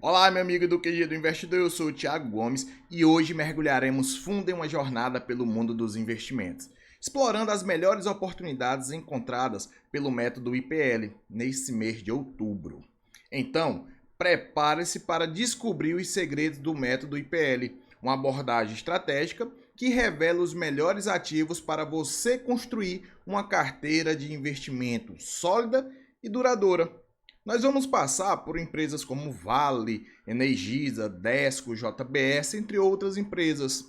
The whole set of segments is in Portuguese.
Olá, meu amigo do QG do Investidor, eu sou o Thiago Gomes e hoje mergulharemos fundo em uma jornada pelo mundo dos investimentos, explorando as melhores oportunidades encontradas pelo método IPL nesse mês de outubro. Então, prepare-se para descobrir os segredos do método IPL, uma abordagem estratégica que revela os melhores ativos para você construir uma carteira de investimento sólida e duradoura. Nós vamos passar por empresas como Vale, Energisa, Desco, JBS, entre outras empresas.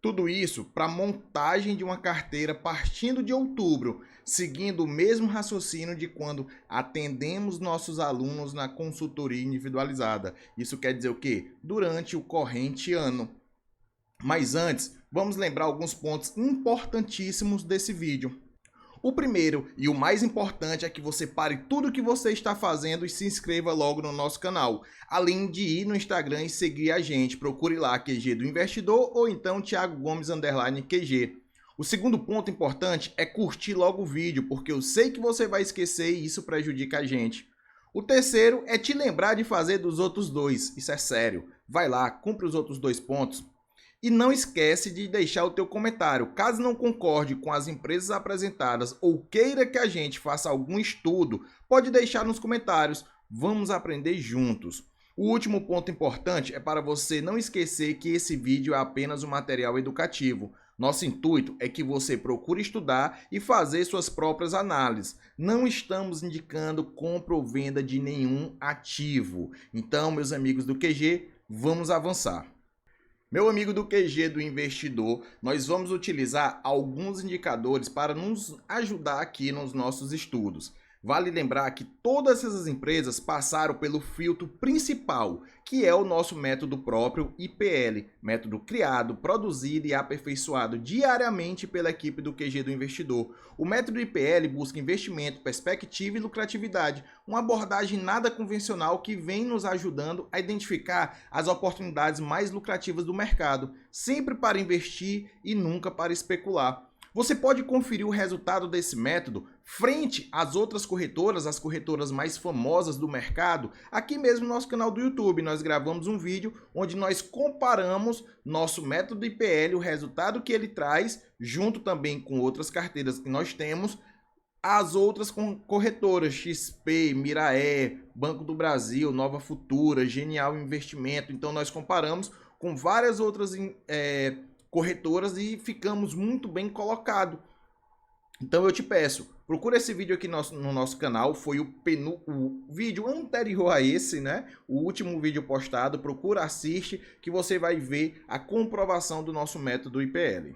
Tudo isso para a montagem de uma carteira partindo de outubro, seguindo o mesmo raciocínio de quando atendemos nossos alunos na consultoria individualizada. Isso quer dizer o quê? Durante o corrente ano. Mas antes, vamos lembrar alguns pontos importantíssimos desse vídeo. O primeiro e o mais importante é que você pare tudo o que você está fazendo e se inscreva logo no nosso canal. Além de ir no Instagram e seguir a gente, procure lá QG do Investidor ou então Thiago Gomes _QG. O segundo ponto importante é curtir logo o vídeo, porque eu sei que você vai esquecer e isso prejudica a gente. O terceiro é te lembrar de fazer dos outros dois, isso é sério. Vai lá, cumpre os outros dois pontos. E não esquece de deixar o teu comentário. Caso não concorde com as empresas apresentadas ou queira que a gente faça algum estudo, pode deixar nos comentários. Vamos aprender juntos. O último ponto importante é para você não esquecer que esse vídeo é apenas um material educativo. Nosso intuito é que você procure estudar e fazer suas próprias análises. Não estamos indicando compra ou venda de nenhum ativo. Então, meus amigos do QG, vamos avançar. Meu amigo do QG do Investidor, nós vamos utilizar alguns indicadores para nos ajudar aqui nos nossos estudos. Vale lembrar que todas essas empresas passaram pelo filtro principal, que é o nosso método próprio IPL, método criado, produzido e aperfeiçoado diariamente pela equipe do QG do Investidor. O método IPL busca investimento, perspectiva e lucratividade, uma abordagem nada convencional que vem nos ajudando a identificar as oportunidades mais lucrativas do mercado, sempre para investir e nunca para especular. Você pode conferir o resultado desse método frente às outras corretoras, as corretoras mais famosas do mercado. Aqui mesmo no nosso canal do YouTube, nós gravamos um vídeo onde nós comparamos nosso método IPL, o resultado que ele traz, junto também com outras carteiras que nós temos, as outras corretoras, XP, Miraé, Banco do Brasil, Nova Futura, Genial Investimento. Então nós comparamos com várias outras corretoras e ficamos muito bem colocados. Então eu te peço, procura esse vídeo aqui no nosso canal, foi o vídeo anterior a esse, né? O último vídeo postado, procura, assiste, que você vai ver a comprovação do nosso método IPL.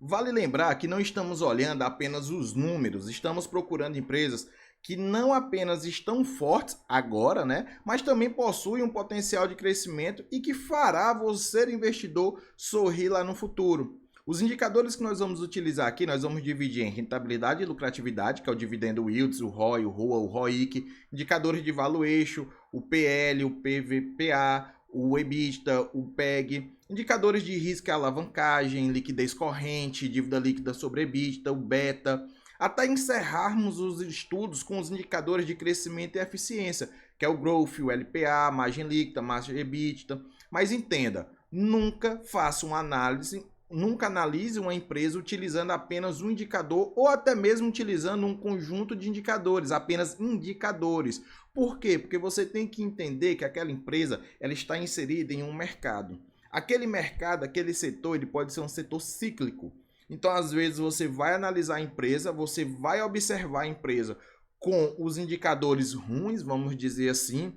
Vale lembrar que não estamos olhando apenas os números, estamos procurando empresas que não apenas estão fortes agora, né, mas também possuem um potencial de crescimento e que fará você, investidor, sorrir lá no futuro. Os indicadores que nós vamos utilizar aqui, nós vamos dividir em rentabilidade e lucratividade, que é o dividendo yields, o ROI, o ROA, o ROIC, indicadores de valuation, o PL, o PVPA, o EBITDA, o PEG, indicadores de risco e alavancagem, liquidez corrente, dívida líquida sobre EBITDA, o beta, até encerrarmos os estudos com os indicadores de crescimento e eficiência, que é o growth, o LPA, margem líquida, margem EBITDA. Mas entenda, nunca faça uma análise, nunca analise uma empresa utilizando apenas um indicador ou até mesmo utilizando um conjunto de indicadores, apenas indicadores. Por quê? Porque você tem que entender que aquela empresa ela está inserida em um mercado. Aquele mercado, aquele setor, ele pode ser um setor cíclico. Então, às vezes, você vai analisar a empresa, você vai observar a empresa com os indicadores ruins, vamos dizer assim,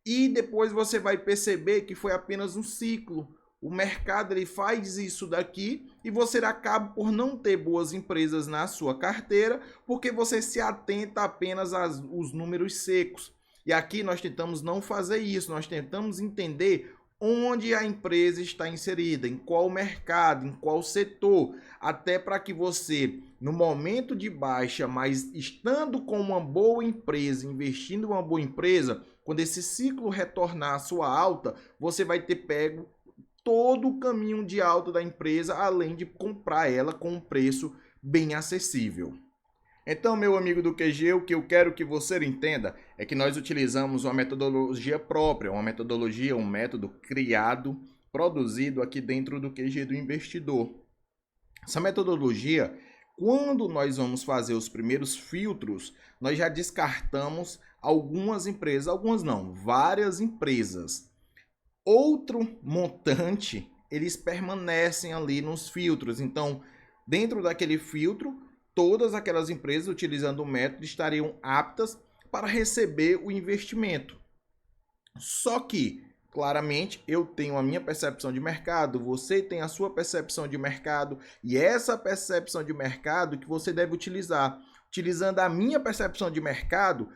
e depois você vai perceber que foi apenas um ciclo. O mercado ele faz isso daqui e você acaba por não ter boas empresas na sua carteira porque você se atenta apenas aos números secos. E aqui nós tentamos não fazer isso, nós tentamos entender onde a empresa está inserida, em qual mercado, em qual setor, até para que você, no momento de baixa, mas estando com uma boa empresa, investindo em uma boa empresa, quando esse ciclo retornar à sua alta, você vai ter pego todo o caminho de alta da empresa, além de comprar ela com um preço bem acessível. Então, meu amigo do QG, o que eu quero que você entenda é que nós utilizamos uma metodologia própria, uma metodologia, um método criado, produzido aqui dentro do QG do investidor. Essa metodologia, quando nós vamos fazer os primeiros filtros, nós já descartamos algumas empresas, algumas não, várias empresas. Outro montante, eles permanecem ali nos filtros. Então, dentro daquele filtro, todas aquelas empresas utilizando o método estariam aptas para receber o investimento. Só que, claramente, eu tenho a minha percepção de mercado, você tem a sua percepção de mercado, e essa percepção de mercado que você deve utilizar. Utilizando a minha percepção de mercado,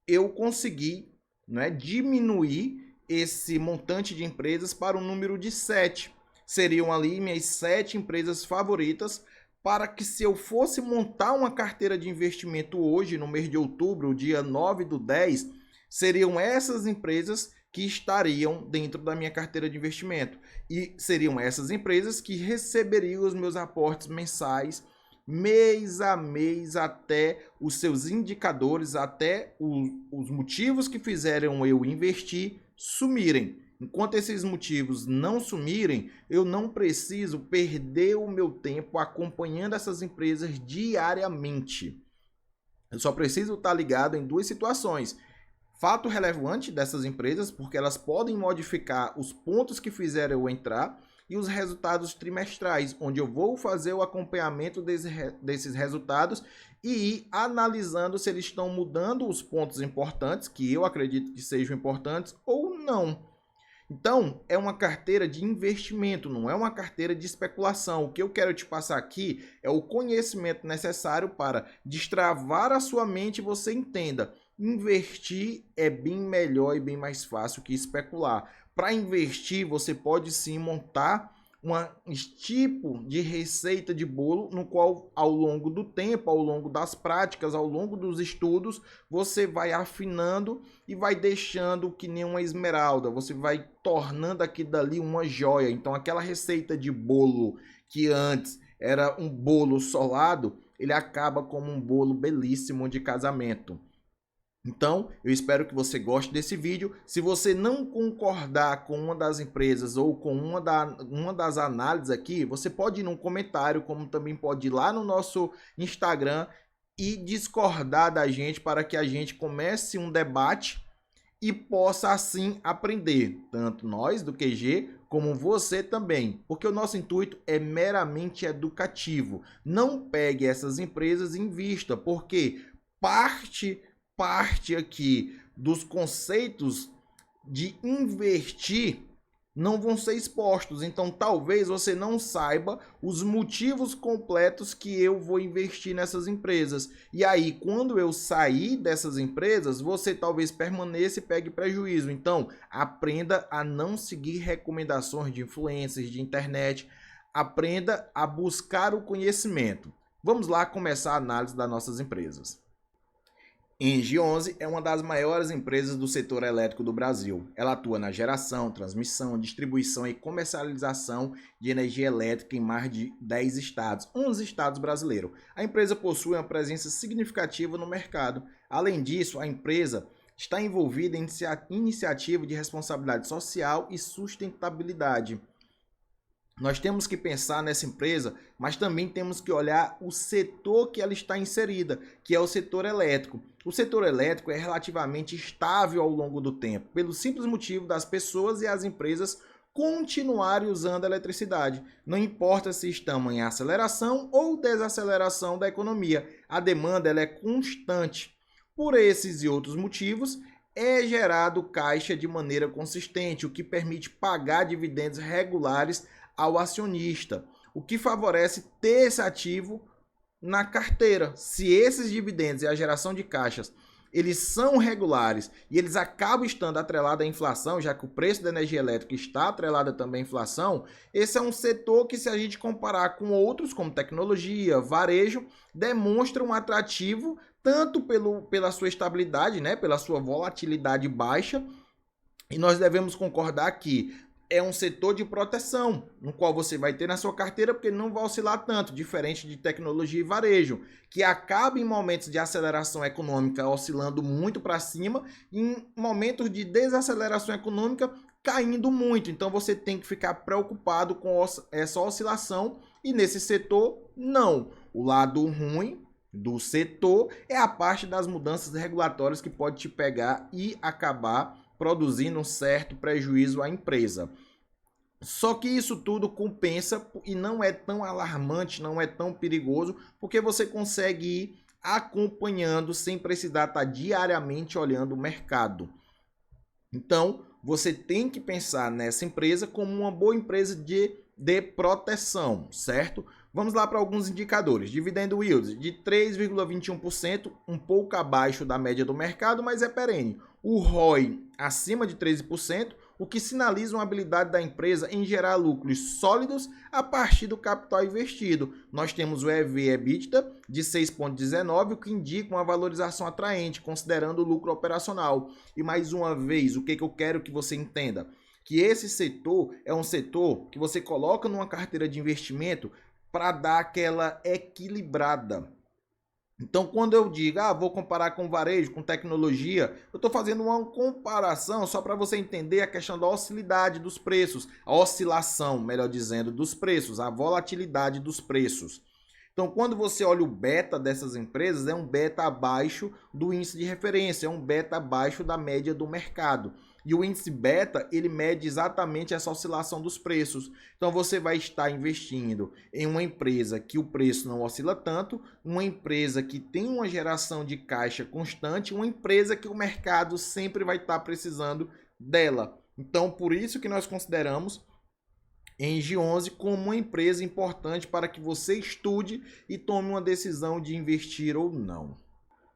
eu consegui, né, diminuir esse montante de empresas para um número de 7. Seriam ali minhas 7 empresas favoritas, para que, se eu fosse montar uma carteira de investimento hoje, no mês de outubro, dia 9/10, seriam essas empresas que estariam dentro da minha carteira de investimento. E seriam essas empresas que receberiam os meus aportes mensais, mês a mês, até os seus indicadores, até os motivos que fizeram eu investir sumirem. Enquanto esses motivos não sumirem, eu não preciso perder o meu tempo acompanhando essas empresas diariamente. Eu só preciso estar ligado em duas situações. Fato relevante dessas empresas, porque elas podem modificar os pontos que fizeram eu entrar, e os resultados trimestrais, onde eu vou fazer o acompanhamento desses resultados e ir analisando se eles estão mudando os pontos importantes, que eu acredito que sejam importantes ou não. Então, é uma carteira de investimento, não é uma carteira de especulação. O que eu quero te passar aqui é o conhecimento necessário para destravar a sua mente e você entenda. Investir é bem melhor e bem mais fácil que especular. Para investir, você pode sim montar um tipo de receita de bolo no qual, ao longo do tempo, ao longo das práticas, ao longo dos estudos, você vai afinando e vai deixando que nem uma esmeralda, você vai tornando aqui dali uma joia. Então, aquela receita de bolo que antes era um bolo solado, ele acaba como um bolo belíssimo de casamento. Então, eu espero que você goste desse vídeo. Se você não concordar com uma das empresas ou com uma das análises aqui, você pode ir no comentário, como também pode ir lá no nosso Instagram e discordar da gente, para que a gente comece um debate e possa assim aprender, tanto nós do QG como você também, porque o nosso intuito é meramente educativo. Não pegue essas empresas e invista, porque parte aqui dos conceitos de investir não vão ser expostos. Então, talvez você não saiba os motivos completos que eu vou investir nessas empresas. E aí, quando eu sair dessas empresas, você talvez permaneça e pegue prejuízo. Então, aprenda a não seguir recomendações de influencers, de internet. Aprenda a buscar o conhecimento. Vamos lá começar a análise das nossas empresas. Engie 11 é uma das maiores empresas do setor elétrico do Brasil. Ela atua na geração, transmissão, distribuição e comercialização de energia elétrica em mais de 10 estados, 11 estados brasileiros. A empresa possui uma presença significativa no mercado. Além disso, a empresa está envolvida em iniciativa de responsabilidade social e sustentabilidade. Nós temos que pensar nessa empresa, mas também temos que olhar o setor que ela está inserida, que é o setor elétrico. O setor elétrico é relativamente estável ao longo do tempo, pelo simples motivo das pessoas e as empresas continuarem usando a eletricidade. Não importa se estamos em aceleração ou desaceleração da economia, a demanda ela é constante. Por esses e outros motivos, é gerado caixa de maneira consistente, o que permite pagar dividendos regulares ao acionista, o que favorece ter esse ativo na carteira. Se esses dividendos e a geração de caixas eles são regulares e eles acabam estando atrelados à inflação, já que o preço da energia elétrica está atrelado também à inflação, esse é um setor que, se a gente comparar com outros como tecnologia, varejo, demonstra um atrativo tanto pela sua estabilidade, né, pela sua volatilidade baixa, e nós devemos concordar que é um setor de proteção, no qual você vai ter na sua carteira, porque não vai oscilar tanto, diferente de tecnologia e varejo, que acaba em momentos de aceleração econômica oscilando muito para cima, e em momentos de desaceleração econômica caindo muito. Então você tem que ficar preocupado com essa oscilação, e nesse setor, não. O lado ruim do setor é a parte das mudanças regulatórias que pode te pegar e acabar produzindo um certo prejuízo à empresa. Só que isso tudo compensa e não é tão alarmante, não é tão perigoso, porque você consegue ir acompanhando sem precisar estar diariamente olhando o mercado. Então, você tem que pensar nessa empresa como uma boa empresa de proteção, certo? Vamos lá para alguns indicadores. Dividendo yield de 3,21%, um pouco abaixo da média do mercado, mas é perene. O ROI acima de 13%, o que sinaliza uma habilidade da empresa em gerar lucros sólidos a partir do capital investido. Nós temos o EV/EBITDA de 6,19, o que indica uma valorização atraente, considerando o lucro operacional. E mais uma vez, o que eu quero que você entenda? Que esse setor é um setor que você coloca numa carteira de investimento para dar aquela equilibrada. Então, quando eu digo, vou comparar com varejo, com tecnologia, eu estou fazendo uma comparação só para você entender a questão da oscilidade dos preços, a oscilação, melhor dizendo, dos preços, a volatilidade dos preços. Então, quando você olha o beta dessas empresas, é um beta abaixo do índice de referência, é um beta abaixo da média do mercado. E o índice beta, ele mede exatamente essa oscilação dos preços. Então, você vai estar investindo em uma empresa que o preço não oscila tanto, uma empresa que tem uma geração de caixa constante, uma empresa que o mercado sempre vai estar precisando dela. Então, por isso que nós consideramos Engie 11 como uma empresa importante para que você estude e tome uma decisão de investir ou não.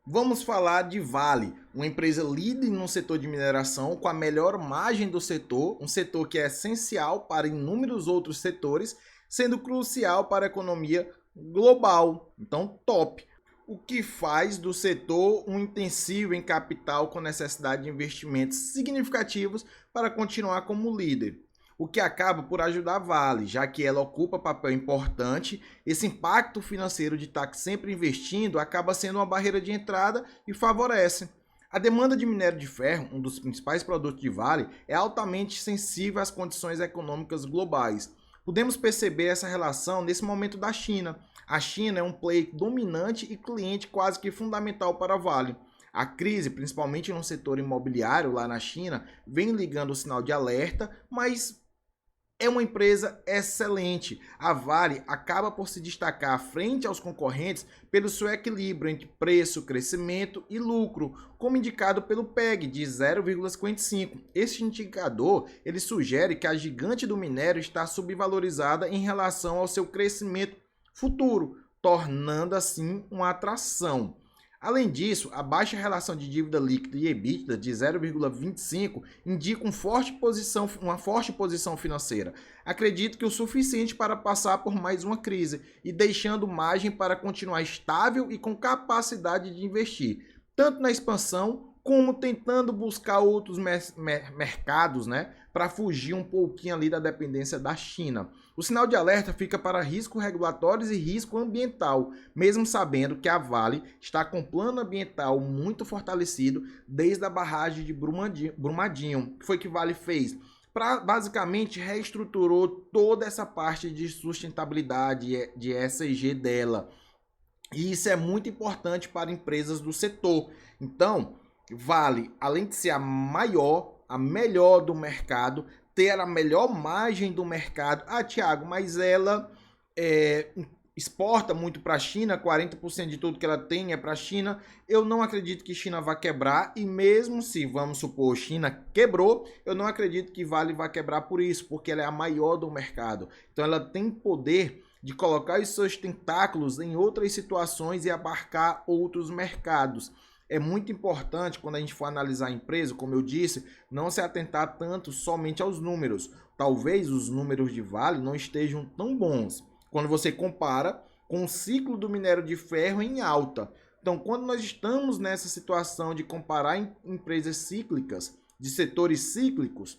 Vamos falar de Vale, uma empresa líder no setor de mineração com a melhor margem do setor, um setor que é essencial para inúmeros outros setores, sendo crucial para a economia global. Então, top! O que faz do setor um intensivo em capital com necessidade de investimentos significativos para continuar como líder. O que acaba por ajudar a Vale, já que ela ocupa papel importante. Esse impacto financeiro de estar sempre investindo acaba sendo uma barreira de entrada e favorece. A demanda de minério de ferro, um dos principais produtos de Vale, é altamente sensível às condições econômicas globais. Podemos perceber essa relação nesse momento da China. A China é um player dominante e cliente quase que fundamental para a Vale. A crise, principalmente no setor imobiliário lá na China, vem ligando o sinal de alerta, mas é uma empresa excelente. A Vale acaba por se destacar frente aos concorrentes pelo seu equilíbrio entre preço, crescimento e lucro, como indicado pelo PEG de 0,55. Este indicador ele sugere que a gigante do minério está subvalorizada em relação ao seu crescimento futuro, tornando assim uma atração. Além disso, a baixa relação de dívida líquida e EBITDA de 0,25 indica uma forte posição financeira. Acredito que o suficiente para passar por mais uma crise e deixando margem para continuar estável e com capacidade de investir, tanto na expansão como tentando buscar outros mercados, para fugir um pouquinho ali da dependência da China. O sinal de alerta fica para riscos regulatórios e risco ambiental, mesmo sabendo que a Vale está com um plano ambiental muito fortalecido desde a barragem de Brumadinho, que foi que Vale fez. Basicamente reestruturou toda essa parte de sustentabilidade de ESG dela. E isso é muito importante para empresas do setor. Então, Vale, além de ser a melhor do mercado, ter a melhor margem do mercado. Thiago, mas ela exporta muito para a China, 40% de tudo que ela tem é para a China. Eu não acredito que China vá quebrar, e mesmo se, vamos supor, China quebrou, eu não acredito que Vale vá quebrar por isso, porque ela é a maior do mercado. Então ela tem poder de colocar os seus tentáculos em outras situações e abarcar outros mercados. É muito importante, quando a gente for analisar a empresa, como eu disse, não se atentar tanto somente aos números. Talvez os números de Vale não estejam tão bons quando você compara com o ciclo do minério de ferro em alta. Então, quando nós estamos nessa situação de comparar empresas cíclicas, de setores cíclicos,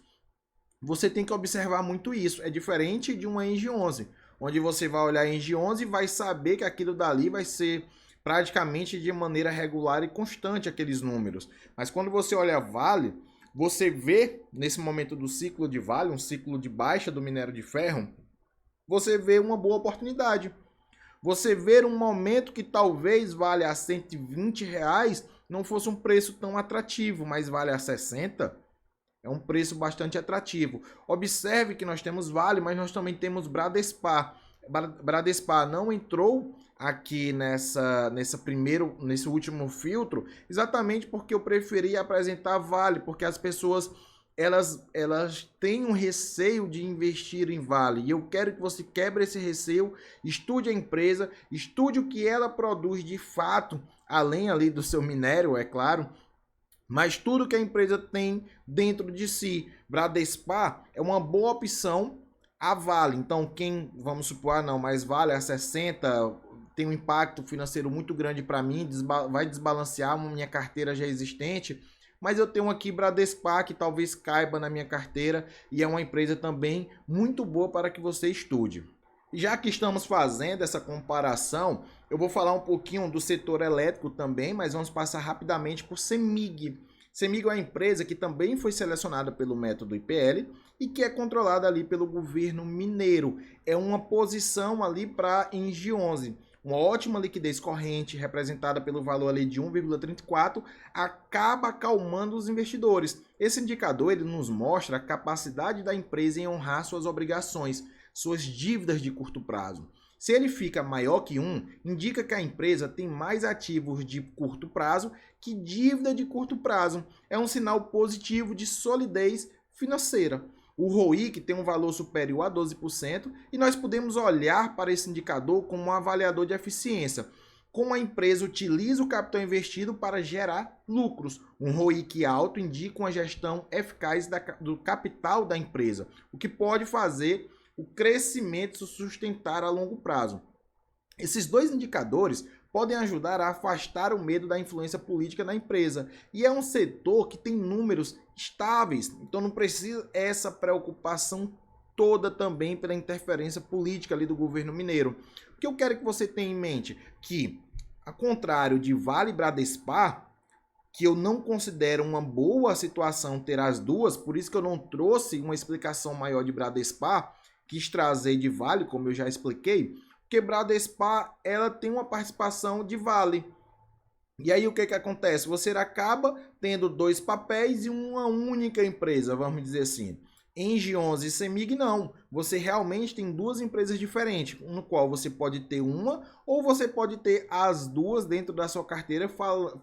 você tem que observar muito isso. É diferente de uma Engie 11, onde você vai olhar a Engie 11 e vai saber que aquilo dali vai ser praticamente de maneira regular e constante aqueles números. Mas quando você olha a Vale, você vê nesse momento do ciclo de Vale, um ciclo de baixa do minério de ferro, você vê uma boa oportunidade. Você vê um momento que talvez Vale a R$ 120 não fosse um preço tão atrativo, mas Vale a 60 é um preço bastante atrativo. Observe que nós temos Vale, mas nós também temos Bradespar. Bradespar não entrou aqui nesse último filtro, exatamente porque eu preferi apresentar Vale, porque as pessoas elas têm um receio de investir em Vale. E eu quero que você quebre esse receio, estude a empresa, estude o que ela produz de fato, além ali do seu minério, é claro, mas tudo que a empresa tem dentro de si. Bradespar é uma boa opção a Vale. Então, quem, vamos supor, não, mas Vale a 60 tem um impacto financeiro muito grande para mim, vai desbalancear a minha carteira já existente, mas eu tenho aqui Bradespar, que talvez caiba na minha carteira, e é uma empresa também muito boa para que você estude. Já que estamos fazendo essa comparação, eu vou falar um pouquinho do setor elétrico também, mas vamos passar rapidamente por CEMIG. CEMIG é uma empresa que também foi selecionada pelo método IPL e que é controlada ali pelo governo mineiro. É uma posição ali para Engie 11. Uma ótima liquidez corrente, representada pelo valor ali de 1,34, acaba acalmando os investidores. Esse indicador ele nos mostra a capacidade da empresa em honrar suas obrigações, suas dívidas de curto prazo. Se ele fica maior que 1, indica que a empresa tem mais ativos de curto prazo que dívida de curto prazo. É um sinal positivo de solidez financeira. O ROIC tem um valor superior a 12% e nós podemos olhar para esse indicador como um avaliador de eficiência. Como a empresa utiliza o capital investido para gerar lucros. Um ROIC alto indica uma gestão eficaz do capital da empresa, o que pode fazer o crescimento se sustentar a longo prazo. Esses dois indicadores podem ajudar a afastar o medo da influência política na empresa. E é um setor que tem números estáveis, então não precisa essa preocupação toda também pela interferência política ali do governo mineiro. O que eu quero que você tenha em mente que, ao contrário de Vale e Bradespar, que eu não considero uma boa situação ter as duas, por isso que eu não trouxe uma explicação maior de Bradespar, quis trazer de Vale, como eu já expliquei, porque Bradespar ela tem uma participação de Vale. E aí o que acontece? Você acaba tendo dois papéis e uma única empresa, vamos dizer assim. Engie 11 e CEMIG não. Você realmente tem duas empresas diferentes, no qual você pode ter uma ou você pode ter as duas dentro da sua carteira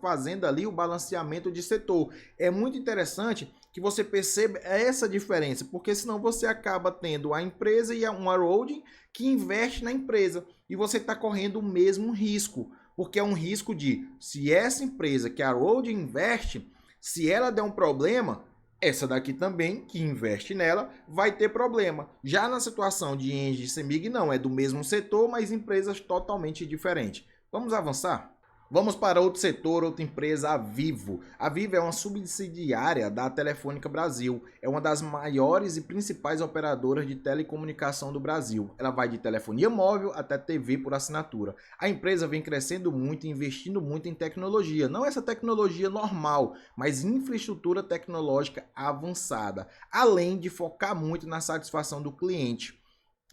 fazendo ali o balanceamento de setor. É muito interessante que você perceba essa diferença, porque senão você acaba tendo a empresa e uma holding que investe na empresa e você está correndo o mesmo risco, porque é um risco de, se essa empresa que a holding investe, se ela der um problema, essa daqui também, que investe nela, vai ter problema. Já na situação de Engie e CEMIG, não, é do mesmo setor, mas empresas totalmente diferentes. Vamos avançar? Vamos para outro setor, outra empresa, a Vivo. A Vivo é uma subsidiária da Telefônica Brasil. É uma das maiores e principais operadoras de telecomunicação do Brasil. Ela vai de telefonia móvel até TV por assinatura. A empresa vem crescendo muito e investindo muito em tecnologia. Não essa tecnologia normal, mas infraestrutura tecnológica avançada. Além de focar muito na satisfação do cliente.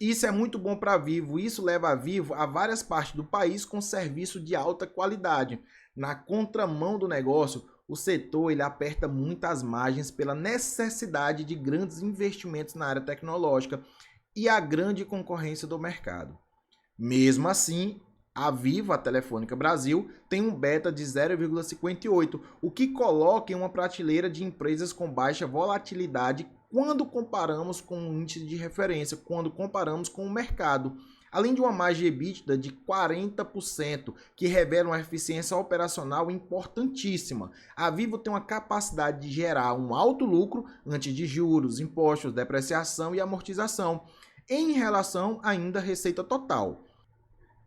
Isso é muito bom para a Vivo, isso leva a Vivo a várias partes do país com serviço de alta qualidade. Na contramão do negócio, o setor ele aperta muitas margens pela necessidade de grandes investimentos na área tecnológica e a grande concorrência do mercado. Mesmo assim, a Vivo, a Telefônica Brasil, tem um beta de 0,58, o que coloca em uma prateleira de empresas com baixa volatilidade quando comparamos com o índice de referência, quando comparamos com o mercado. Além de uma margem EBITDA de 40%, que revela uma eficiência operacional importantíssima. A Vivo tem uma capacidade de gerar um alto lucro antes de juros, impostos, depreciação e amortização, em relação ainda à receita total.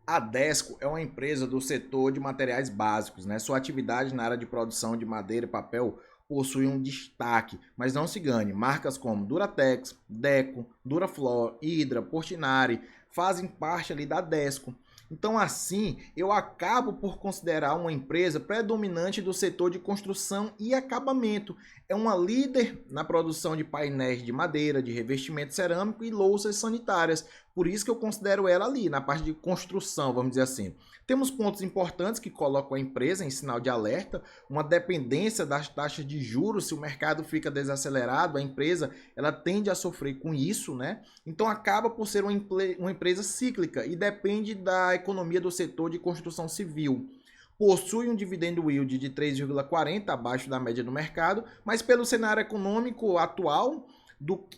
A Desco é uma empresa do setor de materiais básicos, né? Sua atividade na área de produção de madeira e papel possuem um destaque, mas não se engane, marcas como Duratex, Deco, Duraflor, Hydra, Portinari fazem parte ali da Desco. Então, assim, eu acabo por considerar uma empresa predominante do setor de construção e acabamento. É uma líder na produção de painéis de madeira, de revestimento cerâmico e louças sanitárias. Por isso que eu considero ela ali, na parte de construção, vamos dizer assim. Temos pontos importantes que colocam a empresa em sinal de alerta, uma dependência das taxas de juros. Se o mercado fica desacelerado, a empresa ela tende a sofrer com isso, né? Então acaba por ser uma empresa cíclica e depende da economia do setor de construção civil. Possui um dividendo yield de 3,40 abaixo da média do mercado, mas pelo cenário econômico atual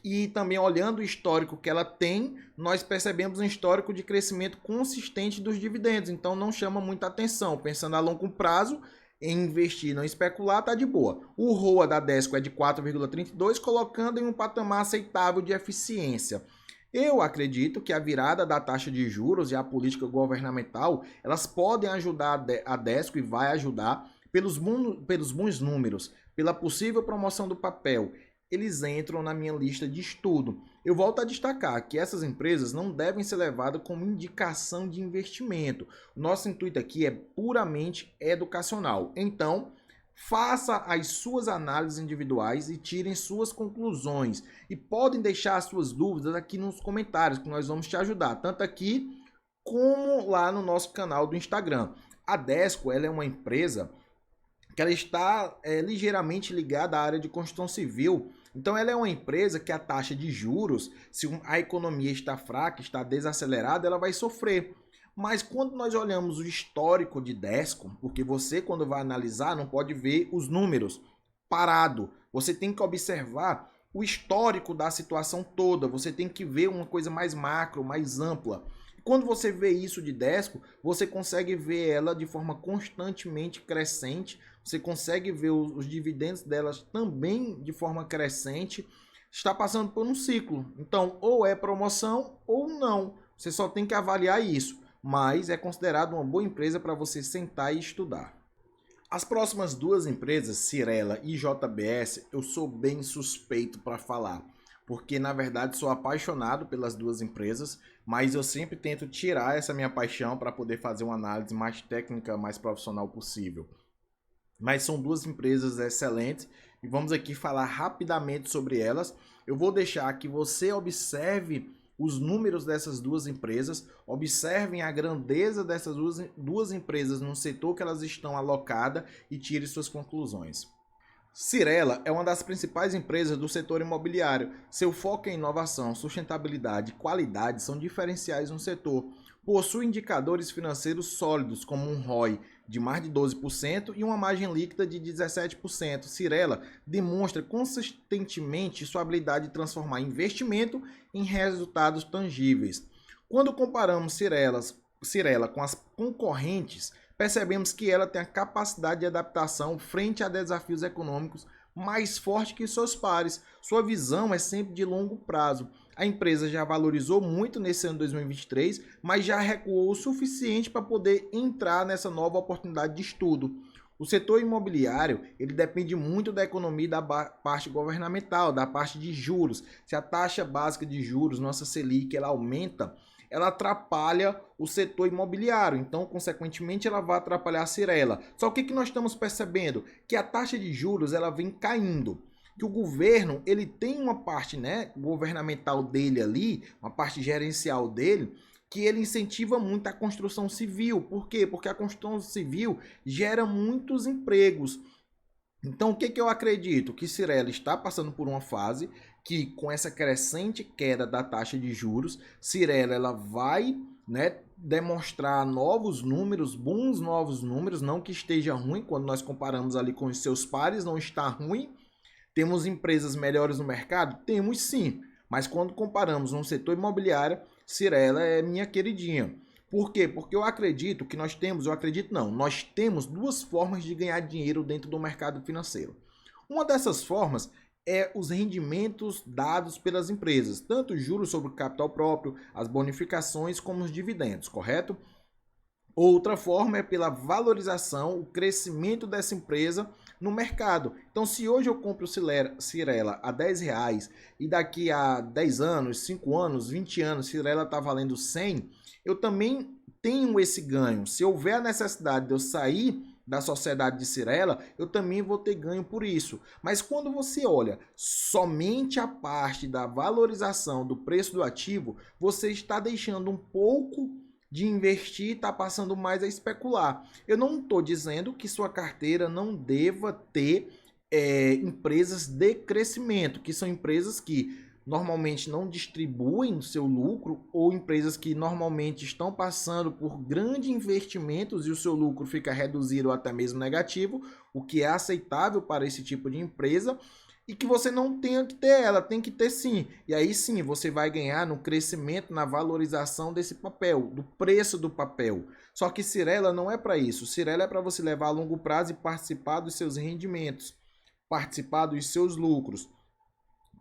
e também olhando o histórico que ela tem, nós percebemos um histórico de crescimento consistente dos dividendos, então não chama muita atenção. Pensando a longo prazo, em investir, não especular, tá de boa. O ROA da Desco é de 4,32, colocando em um patamar aceitável de eficiência. Eu acredito que a virada da taxa de juros e a política governamental, elas podem ajudar a Desco e vai ajudar pelos bons números, pela possível promoção do papel. Eles entram na minha lista de estudo. Eu volto a destacar que essas empresas não devem ser levadas como indicação de investimento. O nosso intuito aqui é puramente educacional. Então, faça as suas análises individuais e tirem suas conclusões. E podem deixar as suas dúvidas aqui nos comentários, que nós vamos te ajudar, tanto aqui como lá no nosso canal do Instagram. A Desco, ela é uma empresa que ela está ligeiramente ligada à área de construção civil. Então ela é uma empresa que a taxa de juros, se a economia está fraca, está desacelerada, ela vai sofrer. Mas quando nós olhamos o histórico de Desco, porque você quando vai analisar não pode ver os números parado, você tem que observar o histórico da situação toda, você tem que ver uma coisa mais macro, mais ampla. Quando você vê isso de Desco, você consegue ver ela de forma constantemente crescente, você consegue ver os dividendos delas também de forma crescente, está passando por um ciclo. Então, ou é promoção ou não. Você só tem que avaliar isso, mas é considerado uma boa empresa para você sentar e estudar. As próximas duas empresas, Cyrela e JBS, eu sou bem suspeito para falar, porque na verdade sou apaixonado pelas duas empresas, mas eu sempre tento tirar essa minha paixão para poder fazer uma análise mais técnica, mais profissional possível. Mas são duas empresas excelentes e vamos aqui falar rapidamente sobre elas. Eu vou deixar que você observe os números dessas duas empresas, observem a grandeza dessas duas empresas no setor que elas estão alocadas e tire suas conclusões. Cyrela é uma das principais empresas do setor imobiliário. Seu foco em inovação, sustentabilidade e qualidade são diferenciais no setor. Possui indicadores financeiros sólidos, como um ROI de mais de 12% e uma margem líquida de 17%. Cyrela demonstra consistentemente sua habilidade de transformar investimento em resultados tangíveis. Quando comparamos Cyrela com as concorrentes, percebemos que ela tem a capacidade de adaptação frente a desafios econômicos mais forte que seus pares. Sua visão é sempre de longo prazo. A empresa já valorizou muito nesse ano 2023, mas já recuou o suficiente para poder entrar nessa nova oportunidade de estudo. O setor imobiliário, ele depende muito da economia e da parte governamental, da parte de juros. Se a taxa básica de juros, nossa Selic, ela aumenta, ela atrapalha o setor imobiliário, então, consequentemente, ela vai atrapalhar a Cyrela. Só que o que nós estamos percebendo? Que a taxa de juros ela vem caindo, que o governo ele tem uma parte governamental dele ali, uma parte gerencial dele, que ele incentiva muito a construção civil. Por quê? Porque a construção civil gera muitos empregos. Então, o que eu acredito? Que Cyrela está passando por uma fase que, com essa crescente queda da taxa de juros, Cyrela ela vai demonstrar novos números, bons novos números, não que esteja ruim, quando nós comparamos ali com os seus pares, não está ruim. Temos empresas melhores no mercado? Temos sim, mas quando comparamos no setor imobiliário, Cyrela é minha queridinha. Por quê? Porque eu acredito que nós temos duas formas de ganhar dinheiro dentro do mercado financeiro. Uma dessas formas é os rendimentos dados pelas empresas, tanto os juros sobre o capital próprio, as bonificações, como os dividendos, correto? Outra forma é pela valorização, o crescimento dessa empresa no mercado. Então, se hoje eu compro Cyrela a R$10 e daqui a 10 anos, 5 anos, 20 anos, Cyrela está valendo 100, eu também tenho esse ganho. Se houver a necessidade de eu sair da sociedade de Cyrela, eu também vou ter ganho por isso. Mas quando você olha somente a parte da valorização do preço do ativo, você está deixando um pouco de investir e está passando mais a especular. Eu não estou dizendo que sua carteira não deva ter empresas de crescimento, que são empresas que normalmente não distribuem o seu lucro, ou empresas que normalmente estão passando por grandes investimentos e o seu lucro fica reduzido ou até mesmo negativo, o que é aceitável para esse tipo de empresa, e que você não tenha que ter ela, tem que ter sim. E aí sim, você vai ganhar no crescimento, na valorização desse papel, do preço do papel. Só que Cyrela não é para isso. Cyrela é para você levar a longo prazo e participar dos seus rendimentos, participar dos seus lucros.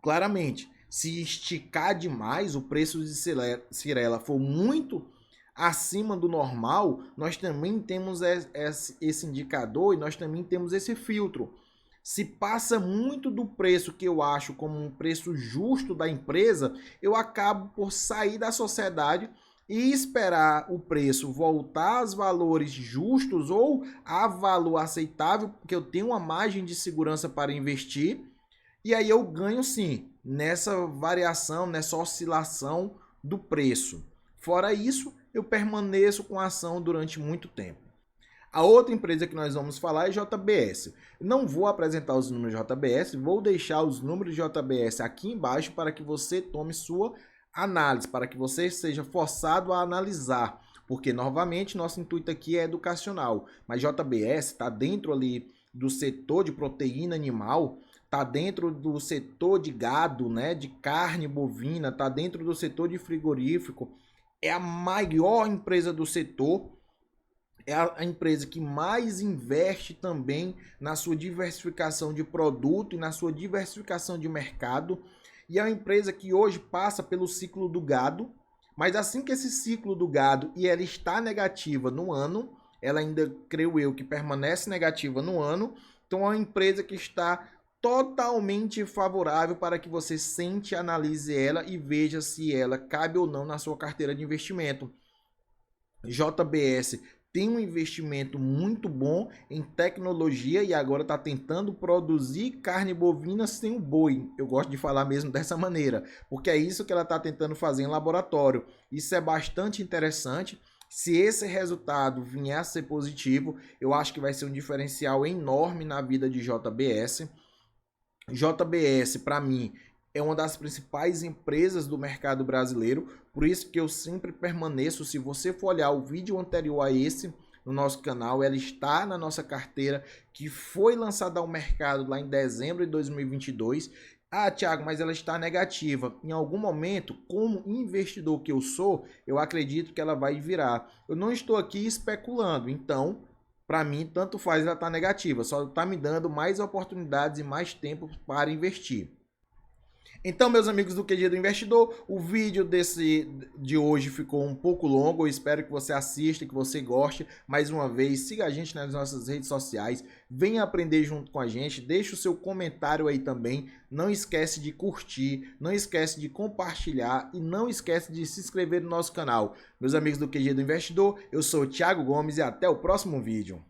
Claramente, se esticar demais, o preço de Cyrela for muito acima do normal, nós também temos esse indicador e nós também temos esse filtro. Se passa muito do preço que eu acho como um preço justo da empresa, eu acabo por sair da sociedade e esperar o preço voltar aos valores justos ou a valor aceitável, porque eu tenho uma margem de segurança para investir. E aí eu ganho sim nessa variação, nessa oscilação do preço. Fora isso, eu permaneço com a ação durante muito tempo. A outra empresa que nós vamos falar é JBS. Não vou apresentar os números de JBS, vou deixar os números de JBS aqui embaixo para que você tome sua análise, para que você seja forçado a analisar. Porque, novamente, nosso intuito aqui é educacional. Mas JBS está dentro ali do setor de proteína animal, está dentro do setor de gado, né, de carne bovina, está dentro do setor de frigorífico. É a maior empresa do setor. É a empresa que mais investe também na sua diversificação de produto e na sua diversificação de mercado. E é uma empresa que hoje passa pelo ciclo do gado, mas assim que esse ciclo do gado e ela está negativa no ano, ela ainda, creio eu, que permanece negativa no ano, então é uma empresa que está totalmente favorável para que você sente, analise ela e veja se ela cabe ou não na sua carteira de investimento. JBS tem um investimento muito bom em tecnologia e agora está tentando produzir carne bovina sem o boi. Eu gosto de falar mesmo dessa maneira, porque é isso que ela está tentando fazer em laboratório. Isso é bastante interessante. Se esse resultado vier a ser positivo, eu acho que vai ser um diferencial enorme na vida de JBS. JBS, para mim, é uma das principais empresas do mercado brasileiro, por isso que eu sempre permaneço. Se você for olhar o vídeo anterior a esse no nosso canal, ela está na nossa carteira, que foi lançada ao mercado lá em dezembro de 2022. Ah, Thiago, mas ela está negativa. Em algum momento, como investidor que eu sou, eu acredito que ela vai virar. Eu não estou aqui especulando, então, para mim, tanto faz ela estar negativa, só está me dando mais oportunidades e mais tempo para investir. Então, meus amigos do QG do Investidor, o vídeo de hoje ficou um pouco longo. Eu espero que você assista, que você goste. Mais uma vez, siga a gente nas nossas redes sociais. Venha aprender junto com a gente. Deixe o seu comentário aí também. Não esquece de curtir, não esquece de compartilhar e não esquece de se inscrever no nosso canal. Meus amigos do QG do Investidor, eu sou o Thiago Gomes e até o próximo vídeo.